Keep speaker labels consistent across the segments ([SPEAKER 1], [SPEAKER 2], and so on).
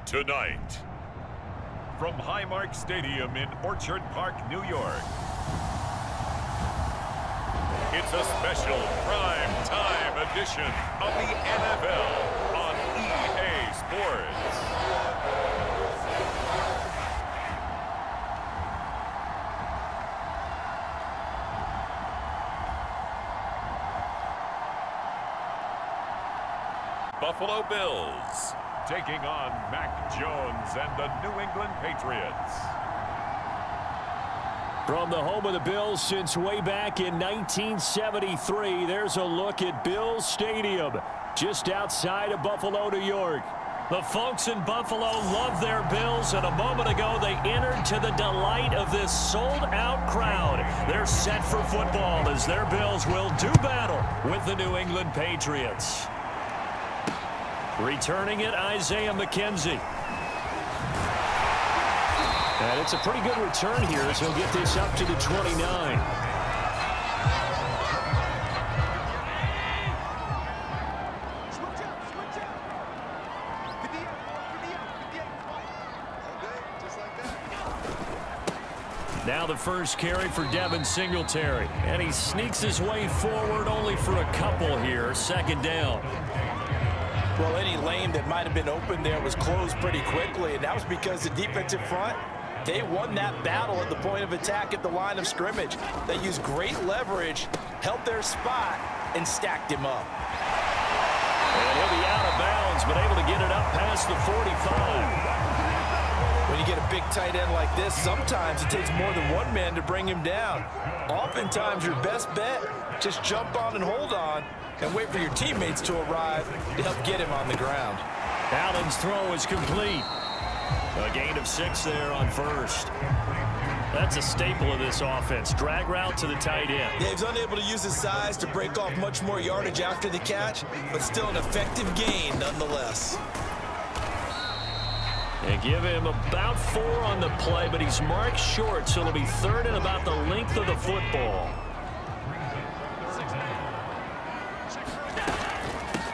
[SPEAKER 1] Tonight, from Highmark Stadium in Orchard Park, New York, it's a special prime time edition of the NFL on EA Sports. Buffalo Bills taking on Mac Jones and the New England Patriots.
[SPEAKER 2] From the home of the Bills since way back in 1973, there's a look at Bills Stadium, just outside of Buffalo, New York. The folks in Buffalo love their Bills, and a moment ago they entered to the delight of this sold-out crowd. They're set for football as their Bills will do battle with the New England Patriots. Returning it, Isaiah McKenzie. And it's a pretty good return here as he'll get this up to the 29. Now the first carry for Devin Singletary. And he sneaks his way forward only for a couple here. Second down.
[SPEAKER 3] Well, any lane that might have been open there was closed pretty quickly, and that was because the defensive front, they won that battle at the point of attack at the line of scrimmage. They used great leverage, held their spot, and stacked him up.
[SPEAKER 2] And he'll be out of bounds, but able to get it up past the 45.
[SPEAKER 3] When you get a big tight end like this, sometimes it takes more than one man to bring him down. Oftentimes, your best bet, just jump on and hold on and wait for your teammates to arrive to help get him on the ground.
[SPEAKER 2] Allen's throw is complete. A gain of 6 there on first. That's a staple of this offense. Drag route to the tight end.
[SPEAKER 3] Dave's unable to use his size to break off much more yardage after the catch, but still an effective gain nonetheless.
[SPEAKER 2] They give him about 4 on the play, but he's marked short, so it'll be third and about the length of the football.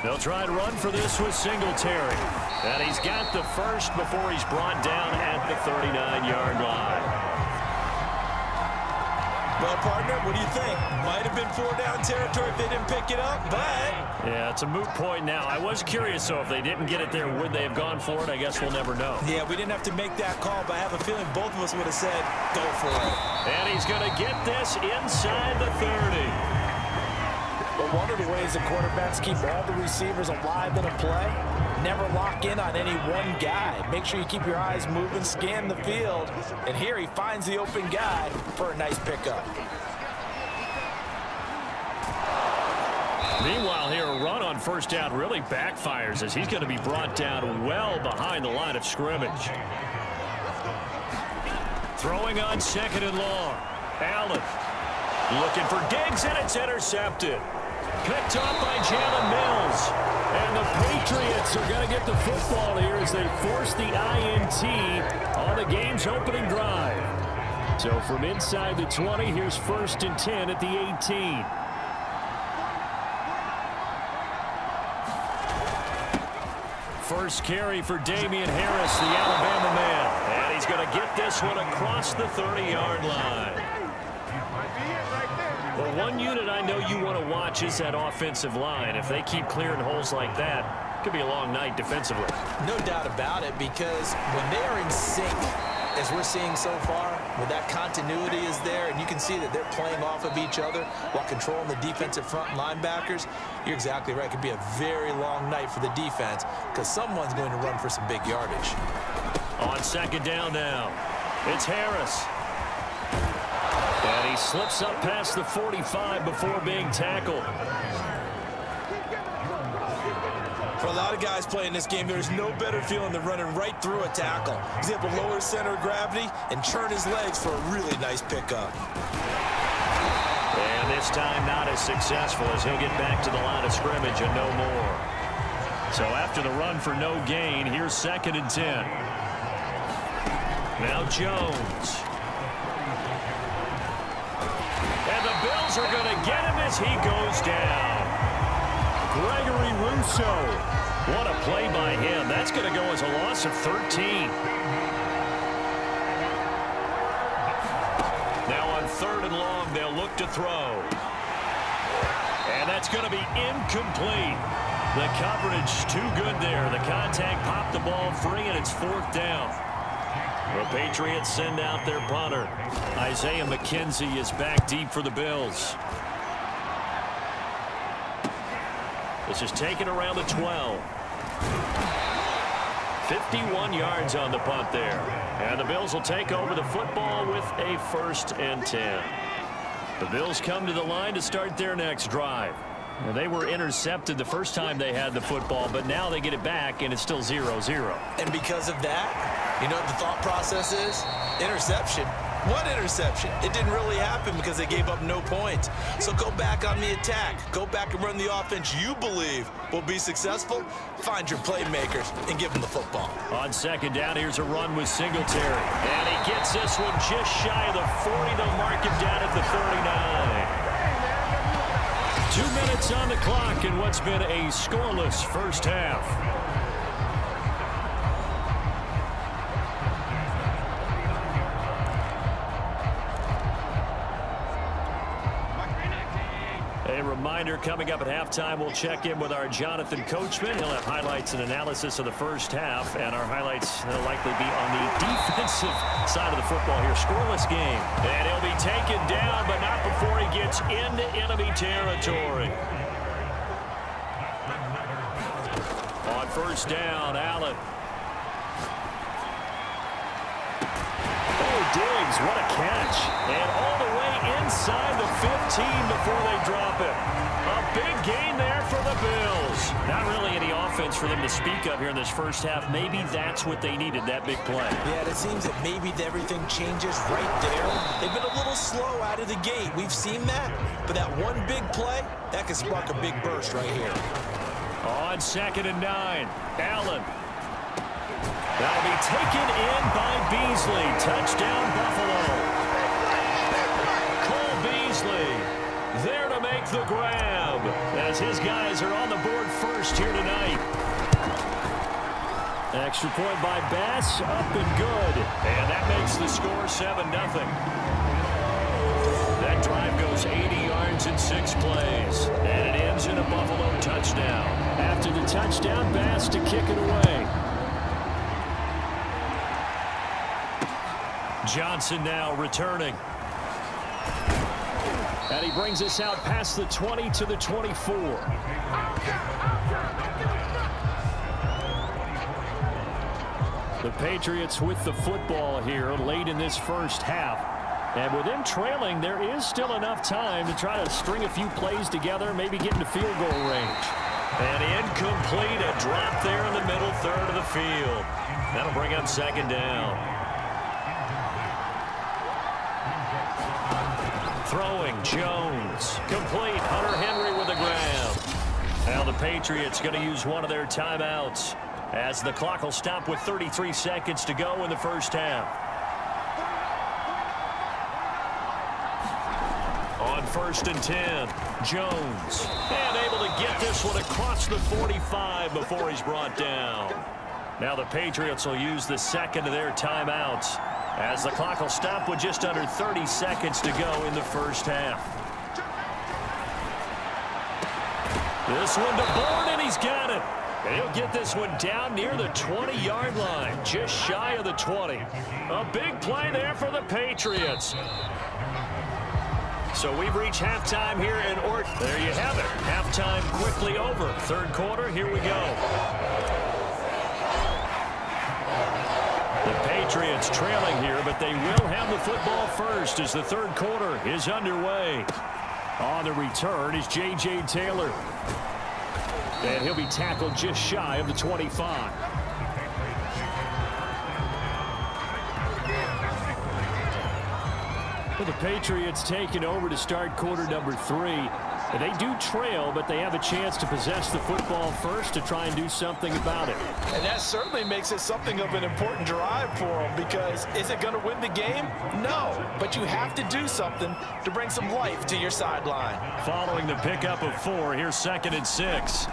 [SPEAKER 2] They'll try to run for this with Singletary. And he's got the first before he's brought down at the 39-yard line.
[SPEAKER 3] Well, partner, what do you think? Might have been 4-down territory if they didn't pick it up, but...
[SPEAKER 2] Yeah, it's a moot point now. I was curious, so if they didn't get it there, would they have gone for it? I guess we'll never know.
[SPEAKER 3] Yeah, we didn't have to make that call, but I have a feeling both of us would have said, go for it.
[SPEAKER 2] And he's going to get this inside the 30.
[SPEAKER 3] But one of the ways that quarterbacks keep all the receivers alive in a play, never lock in on any one guy. Make sure you keep your eyes moving, scan the field, and here he finds the open guy for a nice pickup.
[SPEAKER 2] Meanwhile, here a run on first down really backfires as he's going to be brought down well behind the line of scrimmage. Throwing on second and long. Allen looking for Diggs, and it's intercepted. Picked off by Jalen Mills. And the Patriots are going to get the football here as they force the INT on the game's opening drive. So from inside the 20, here's 1st and 10 at the 18. First carry for Damian Harris, the Alabama man. And he's going to get this one across the 30-yard line. Well, one unit I know you want to watch is that offensive line. If they keep clearing holes like that, it could be a long night defensively.
[SPEAKER 3] No doubt about it, because when they are in sync, as we're seeing so far, when that continuity is there, and you can see that they're playing off of each other while controlling the defensive front linebackers, you're exactly right. It could be a very long night for the defense because someone's going to run for some big yardage.
[SPEAKER 2] On second down now, it's Harris. And he slips up past the 45 before being tackled.
[SPEAKER 3] For a lot of guys playing this game, there's no better feeling than running right through a tackle. He's able to lower his center of gravity and turn his legs for a really nice pickup.
[SPEAKER 2] And this time not as successful as he'll get back to the line of scrimmage and no more. So after the run for no gain, here's 2nd and 10. Now Jones. And the Bills are going to get him as he goes down. Gregory Rousseau What a play by him. That's going to go as a loss of 13. Now on 3rd and long, they'll look to throw. And that's going to be incomplete. The coverage too good there. The contact popped the ball free, and it's 4th down. The Patriots send out their punter. Isaiah McKenzie is back deep for the Bills. This is taken around the 12. 51 yards on the punt there. And the Bills will take over the football with a 1st and 10. The Bills come to the line to start their next drive. And they were intercepted the first time they had the football, but now they get it back, and it's still 0-0.
[SPEAKER 3] And because of that, you know what the thought process is? Interception. What interception? It didn't really happen because they gave up no points. So go back on the attack. Go back and run the offense you believe will be successful. Find your playmakers and give them the football.
[SPEAKER 2] On 2nd down, here's a run with Singletary. And he gets this one just shy of the 40. They'll mark him down at the 39. 2 minutes on the clock in what's been a scoreless first half. A reminder, coming up at halftime, we'll check in with our Jonathan Coachman. He'll have highlights and analysis of the first half, and our highlights will likely be on the defensive side of the football here. Scoreless game. And he'll be taken down, but not before he gets into enemy territory. On 1st down, Allen. Oh, Diggs, what a catch. And all the way inside the 15 before they drop it. A big gain there for the Bills. Not really any offense for them to speak of here in this first half. Maybe that's what they needed, that big play.
[SPEAKER 3] Yeah, it seems that maybe everything changes right there. They've been a little slow out of the gate. We've seen that. But that one big play, that could spark a big burst right here.
[SPEAKER 2] On 2nd and 9, Allen. That'll be taken in by Beasley. Touchdown, Buffalo. Cole Beasley there to make the grab as his guys are on the board first here tonight. Extra point by Bass, up and good. And that makes the score 7-0. That drive goes 80 yards in 6 plays. And it ends in a Buffalo touchdown. After the touchdown, Bass to kick it away. Johnson now returning. And he brings us out past the 20 to the 24. The Patriots with the football here late in this first half. And with them trailing, there is still enough time to try to string a few plays together, maybe get into field goal range. And incomplete, a drop there in the middle third of the field. That'll bring up 2nd down. Throwing, Jones. Complete, Hunter Henry with a grab. Now the Patriots going to use one of their timeouts as the clock will stop with 33 seconds to go in the first half. On 1st and 10, Jones. And able to get this one across the 45 before he's brought down. Now the Patriots will use the second of their timeouts as the clock will stop with just under 30 seconds to go in the first half. This one to Bourne, and he's got it. And he'll get this one down near the 20-yard line, just shy of the 20. A big play there for the Patriots. So we've reached halftime here in Orton. There you have it. Halftime quickly over. 3rd quarter, here we go. The Patriots trailing here, but they will have the football first as the 3rd quarter is underway. On the return is J.J. Taylor. And he'll be tackled just shy of the 25. Well, the Patriots taking over to start quarter number 3. They do trail, but they have a chance to possess the football first to try and do something about it.
[SPEAKER 3] And that certainly makes it something of an important drive for them, because is it going to win the game? No, but you have to do something to bring some life to your sideline.
[SPEAKER 2] Following the pickup of 4, here's 2nd and 6.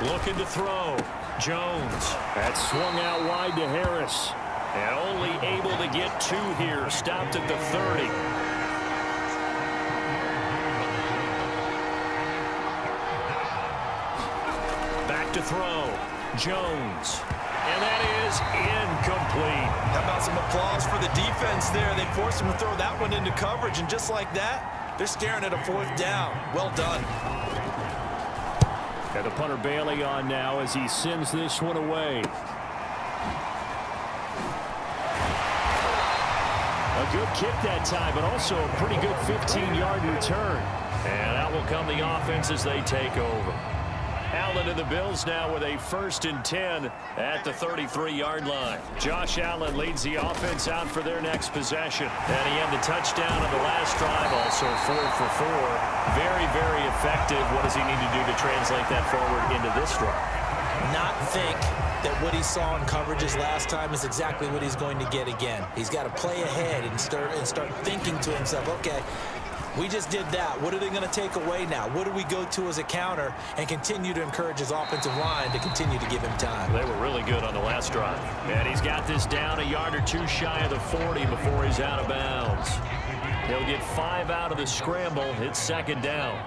[SPEAKER 2] Looking to throw. Jones. That swung out wide to Harris. And only able to get 2 here. Stopped at the 30. Back to throw. Jones. And that is incomplete.
[SPEAKER 3] How about some applause for the defense there? They forced him to throw that one into coverage, and just like that, they're staring at a 4th down. Well done.
[SPEAKER 2] Got the punter Bailey on now as he sends this one away. A good kick that time, but also a pretty good 15-yard return. And out will come the offense as they take over. Allen and the Bills now with a 1st and 10 at the 33-yard line. Josh Allen leads the offense out for their next possession. And he had the touchdown on the last drive, also 4 for 4. Very, very effective. What does he need to do to translate that forward into this drive?
[SPEAKER 3] Not think that what he saw in coverages last time is exactly what he's going to get again. He's got to play ahead and start thinking to himself, okay, we just did that. What are they going to take away now? What do we go to as a counter? And continue to encourage his offensive line to continue to give him time.
[SPEAKER 2] They were really good on the last drive. And he's got this down a yard or 2 shy of the 40 before he's out of bounds. He'll get 5 out of the scramble. It's 2nd down.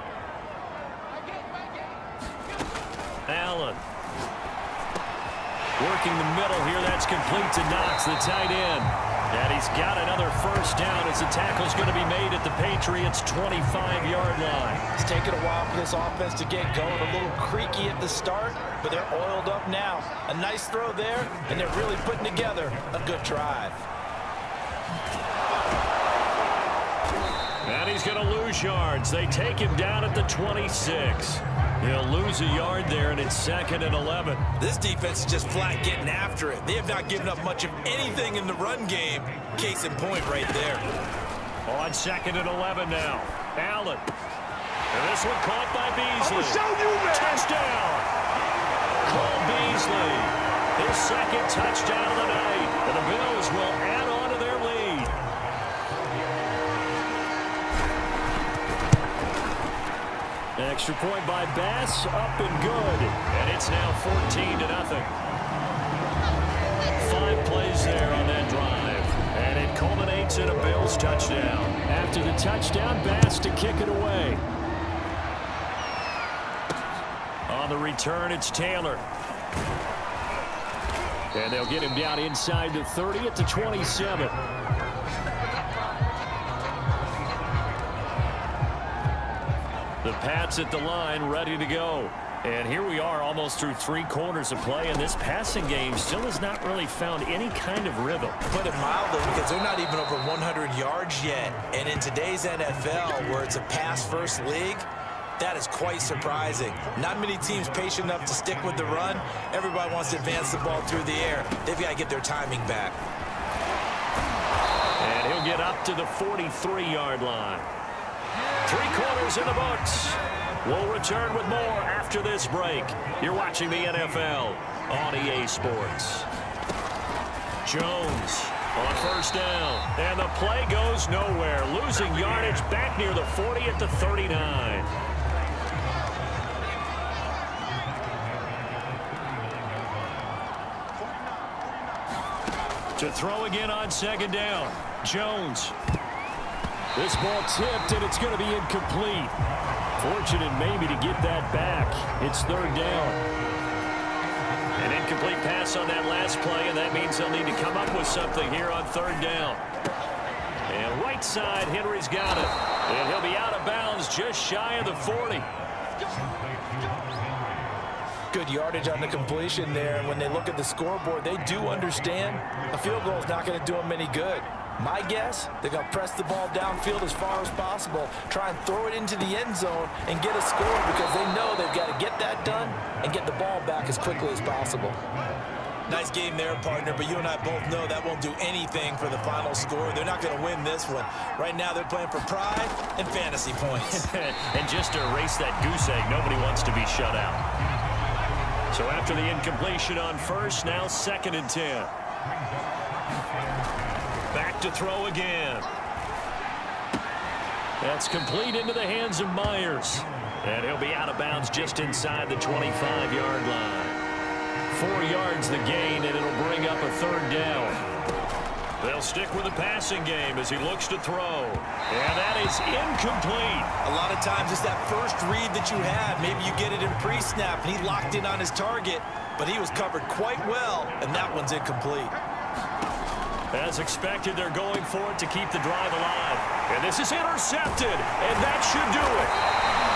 [SPEAKER 2] Allen. Working the middle here. That's complete to Knox, the tight end. And he's got another 1st down as the tackle's going to be made at the Patriots' 25-yard line.
[SPEAKER 3] It's taken a while for this offense to get going. A little creaky at the start, but they're oiled up now. A nice throw there, and they're really putting together a good drive.
[SPEAKER 2] And he's going to lose yards. They take him down at the 26. He'll lose a yard there, and it's 2nd and 11.
[SPEAKER 3] This defense is just flat getting after it. They have not given up much of anything in the run game. Case in point right there.
[SPEAKER 2] On 2nd and 11 now. Allen. And this one caught by Beasley. Touchdown! Cole Beasley. His 2nd touchdown of the night. And the Bills will add on to their lead. Extra point by Bass, up and good. And it's now 14-0. 5 plays there on that drive. And it culminates in a Bills touchdown. After the touchdown, Bass to kick it away. On the return, it's Taylor. And they'll get him down inside the 30 at the 27. The Pats at the line, ready to go. And here we are almost through 3 quarters of play, and this passing game still has not really found any kind of rhythm.
[SPEAKER 3] Put it mildly, because they're not even over 100 yards yet. And in today's NFL, where it's a pass-first league, that is quite surprising. Not many teams patient enough to stick with the run. Everybody wants to advance the ball through the air. They've got to get their timing back.
[SPEAKER 2] And he'll get up to the 43-yard line. 3 quarters in the books. We'll return with more after this break. You're watching the NFL on EA Sports. Jones on 1st down. And the play goes nowhere. Losing yardage back near the 40 at the 39. To throw again on 2nd down. Jones. This ball tipped, and it's going to be incomplete. Fortunate maybe to get that back. It's 3rd down. An incomplete pass on that last play, and that means they'll need to come up with something here on 3rd down. And right side, Henry's got it. And he'll be out of bounds just shy of the 40.
[SPEAKER 3] Good yardage on the completion there. And when they look at the scoreboard, they do understand a field goal is not going to do them any good. My guess, they're going to press the ball downfield as far as possible, try and throw it into the end zone and get a score, because they know they've got to get that done and get the ball back as quickly as possible. Nice game there, partner, but you and I both know that won't do anything for the final score. They're not going to win this one. Right now, they're playing for pride and fantasy points.
[SPEAKER 2] And just to erase that goose egg, nobody wants to be shut out. So after the incompletion on 1st, now 2nd and 10. Back to throw again. That's complete into the hands of Myers. And he'll be out of bounds just inside the 25-yard line. 4 yards the gain, and it'll bring up a third down. They'll stick with the passing game as he looks to throw. And that is incomplete.
[SPEAKER 3] A lot of times it's that first read that you had. Maybe you get it in pre-snap, and he locked in on his target, but he was covered quite well, and that one's incomplete.
[SPEAKER 2] As expected, they're going for it to keep the drive alive. And this is intercepted, and that should do it.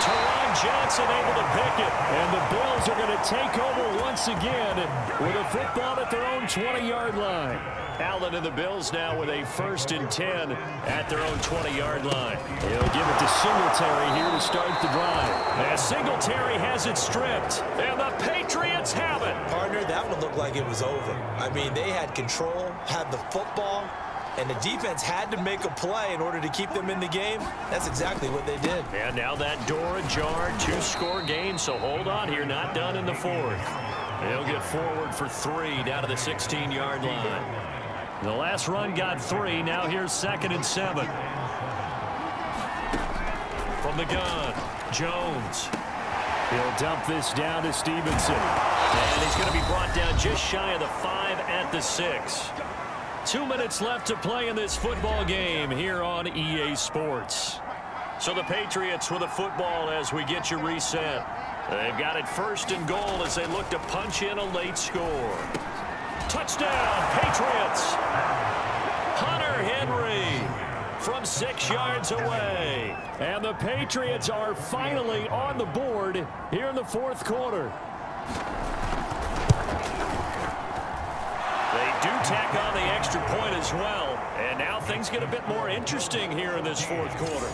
[SPEAKER 2] Teron Johnson able to pick it, and the Bills are going to take over once again with a football at their own 20-yard line. Allen and the Bills now with a 1st and 10 at their own 20-yard line. He'll give it to Singletary here to start the drive. As Singletary has it stripped, and the Patriots have it.
[SPEAKER 3] Partner, that one looked like it was over. I mean, they had control, had the football, and the defense had to make a play in order to keep them in the game. That's exactly what they did.
[SPEAKER 2] And now that door ajar, 2-score game, so hold on here, not done in the 4th. They'll get forward for 3 down to the 16-yard line. The last run got 3. Now here's 2nd and 7. From the gun, Jones. He'll dump this down to Stevenson. And he's going to be brought down just shy of the 5 at the 6. 2 minutes left to play in this football game here on EA Sports. So the Patriots with a football as we get you reset. They've got it 1st and goal as they look to punch in a late score. Touchdown, Patriots. Hunter Henry from 6 yards away. And the Patriots are finally on the board here in the 4th quarter. They do tack on the extra point as well. And now things get a bit more interesting here in this 4th quarter.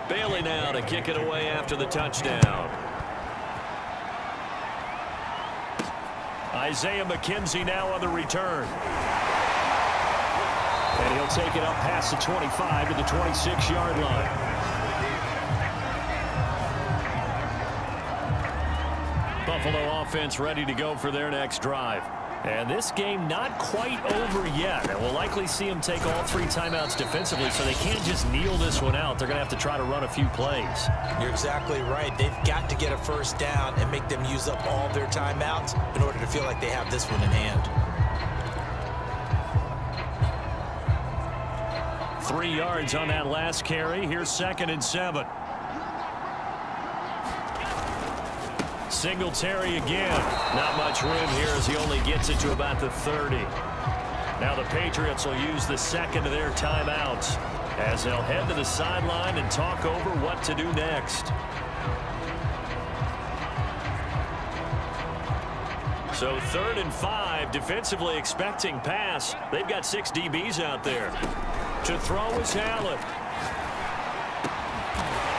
[SPEAKER 2] Bailey now to kick it away after the touchdown. Isaiah McKenzie now on the return. And he'll take it up past the 25 to the 26-yard line. Buffalo offense ready to go for their next drive. And this game not quite over yet. And we'll likely see them take all 3 timeouts defensively, so they can't just kneel this one out. They're going to have to try to run a few plays.
[SPEAKER 3] You're exactly right. They've got to get a 1st down and make them use up all their timeouts in order to feel like they have this one in hand.
[SPEAKER 2] 3 yards on that last carry. Here's 2nd and 7. Singletary again. Not much room here as he only gets it to about the 30. Now the Patriots will use the 2nd of their timeouts as they'll head to the sideline and talk over what to do next. So 3rd and 5, defensively expecting pass. They've got 6 DBs out there. To throw is Allen.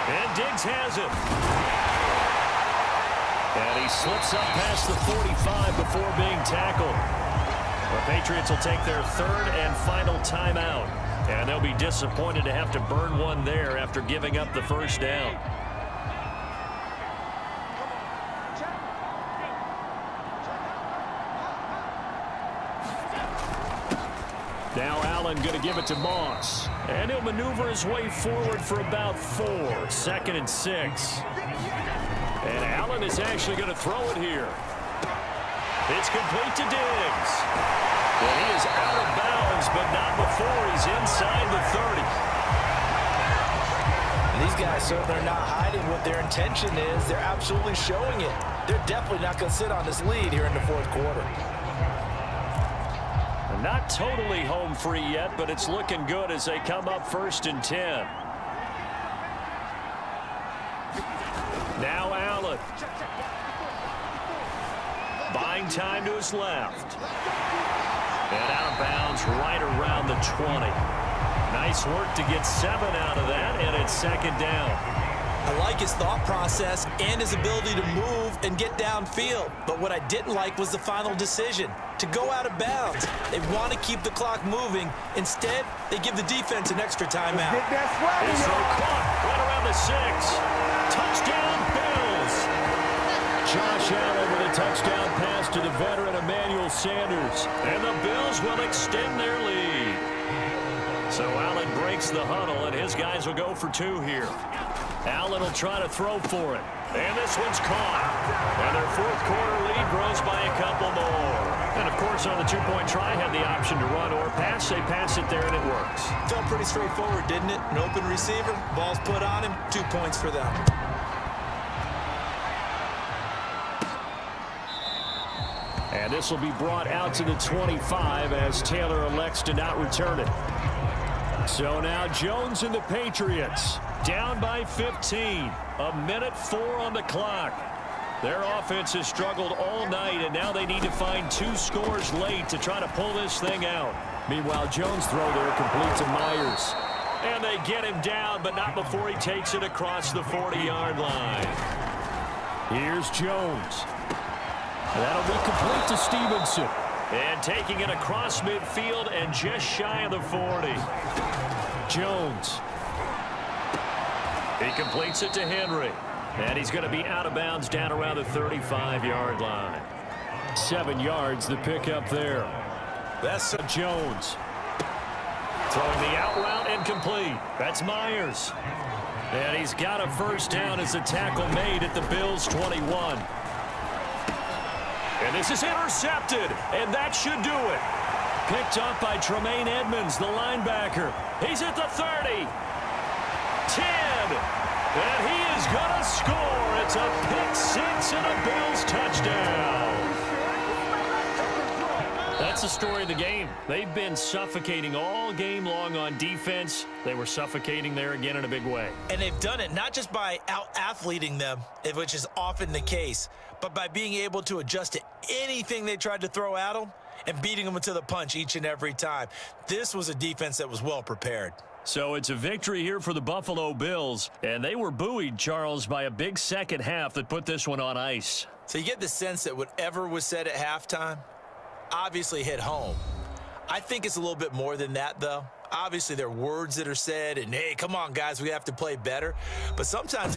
[SPEAKER 2] And Diggs has it. And he slips up past the 45 before being tackled. The Patriots will take their 3rd and final timeout. And they'll be disappointed to have to burn one there after giving up the 1st down. Now Allen going to give it to Moss. And he'll maneuver his way forward for about 4. 2nd and 6. And Allen is actually going to throw it here. It's complete to Diggs. And he is out of bounds, but not before he's inside the 30.
[SPEAKER 3] And these guys certainly are not hiding what their intention is. They're absolutely showing it. They're definitely not going to sit on this lead here in the 4th quarter.
[SPEAKER 2] Not totally home free yet, but it's looking good as they come up 1st and 10. Now Allen. Buying time to his left. And out of bounds right around the 20. Nice work to get 7 out of that, and it's 2nd down.
[SPEAKER 3] I like his thought process and his ability to move and get downfield. But what I didn't like was the final decision, to go out of bounds. They want to keep the clock moving. Instead, they give the defense an extra timeout.
[SPEAKER 2] His throw caught right around the 6. Touchdown, Bills. Josh Allen with a touchdown pass to the veteran Emmanuel Sanders. And the Bills will extend their lead. So Allen breaks the huddle, and his guys will go for 2 here. Allen will try to throw for it. And this one's caught. And their fourth quarter lead grows by a couple more. And, of course, on the two-point try, had the option to run or pass. They pass it there, and it works.
[SPEAKER 3] Felt pretty straightforward, didn't it? An open receiver, ball's put on him, 2 points for them.
[SPEAKER 2] And this will be brought out to the 25 as Taylor elects to not return it. So now Jones and the Patriots down by 15. 1:04 on the clock. Their offense has struggled all night, and now they need to find 2 scores late to try to pull this thing out. Meanwhile, Jones' throw there complete to Myers. And they get him down, but not before he takes it across the 40-yard line. Here's Jones. And that'll be complete to Stevenson. And taking it across midfield and just shy of the 40. Jones. He completes it to Henry. And he's going to be out of bounds down around the 35-yard line. 7 yards, the pickup there. That's Jones. Throwing the out route and complete. That's Myers. And he's got a first down as the tackle made at the Bills' 21. And this is intercepted, and that should do it. Picked up by Tremaine Edmonds, the linebacker. He's at the 30. 10. And he is going to score. It's a pick-6 and a Bills touchdown. That's the story of the game. They've been suffocating all game long on defense. They were suffocating there again in a big way.
[SPEAKER 3] And they've done it not just by out-athleting them, which is often the case, but by being able to adjust to anything they tried to throw at them and beating them to the punch each and every time. This was a defense that was well prepared.
[SPEAKER 2] So it's a victory here for the Buffalo Bills, and they were buoyed, Charles, by a big second half that put this one on ice.
[SPEAKER 3] So you get the sense that whatever was said at halftime obviously hit home. I think it's a little bit more than that, though. Obviously, there are words that are said, and, hey, come on, guys, we have to play better. But sometimes